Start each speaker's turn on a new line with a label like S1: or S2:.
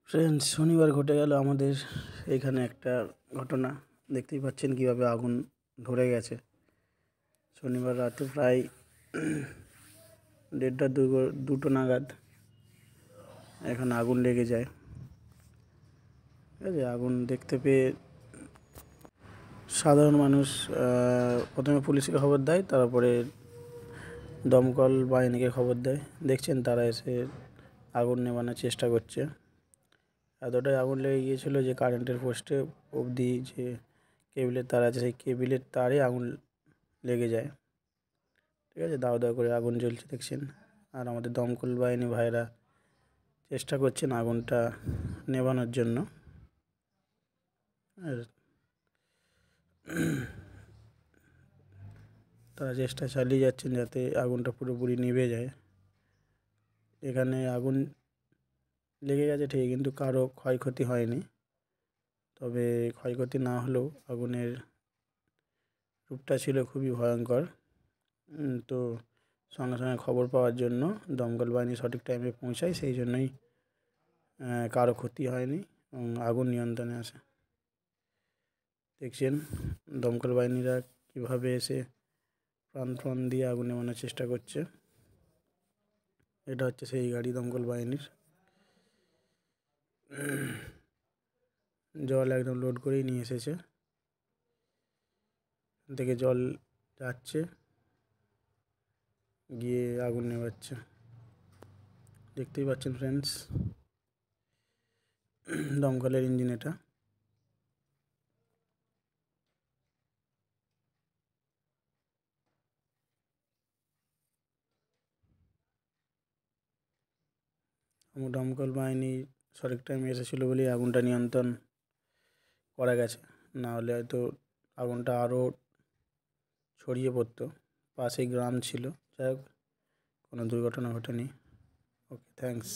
S1: Friends, শনিবার ঘটে গেল আমাদের এখানে একটা ঘটনা। দেখতেই পাচ্ছেন কিভাবে আগুন ধরে গেছে। শনিবার রাতে প্রায় 1:30-2টো নাগাদ এখানে আগুন লেগে যায়। ঠিক আছে, আগুন দেখতে পেয়ে সাধারণ মানুষ প্রথমে পুলিশকে খবর দেয়, তারপরে দমকল বাহিনীকে খবর দেয়। দেখছেন তারা এসে আগুন নেভানোর চেষ্টা করছে। এতটাই আগুন লেগে গিয়েছিল যে কারেন্টের পোস্টে অবধি যে কেবিলের তার আছে, সেই কেবিলের তারে আগুন লেগে যায়। ঠিক আছে, দাও দাও করে আগুন জ্বলছে দেখছেন। আর আমাদের দমকল বাহিনী ভাইরা চেষ্টা করছেন আগুনটা নেভানোর জন্য। আর তারা চেষ্টা চালিয়ে যাচ্ছেন যাতে আগুনটা পুরোপুরি নিভে যায়। এখানে আগুন লেগে গেছে ঠিক, কিন্তু কারো ক্ষয়ক্ষতি হয়নি। তবে ক্ষয়ক্ষতি না হলেও আগুনের রূপটা ছিল খুবই ভয়ঙ্কর। তো সঙ্গে সঙ্গে খবর পাওয়ার জন্য দমকল বাহিনী সঠিক টাইমে পৌঁছায়, সেই জন্যই কারো ক্ষতি হয়নি এবং আগুন নিয়ন্ত্রণে আসে। দেখছেন দমকল বাহিনীরা কীভাবে এসে প্রাণ দিয়ে আগুন নেভানোর চেষ্টা করছে। এটা হচ্ছে সেই গাড়ি দমকল বাহিনীর। জল একদম লোড করেই নিয়ে এসেছে, থেকে জল যাচ্ছে গিয়ে আগুন নেভাচ্ছে। দেখতেই পাচ্ছেন ফ্রেন্ডস, দমকলের ইঞ্জিন এটা। দমকল বাহিনী সঠিক টাইমে এসেছিলো বলেই আগুনটা নিয়ন্ত্রণ করা গেছে, না হলে হয়তো আগুনটা আরও ছড়িয়ে পড়তো। পাশেই গ্রাম ছিল, যাই হোক কোনো দুর্ঘটনা ঘটেনি। ওকে, থ্যাঙ্কস।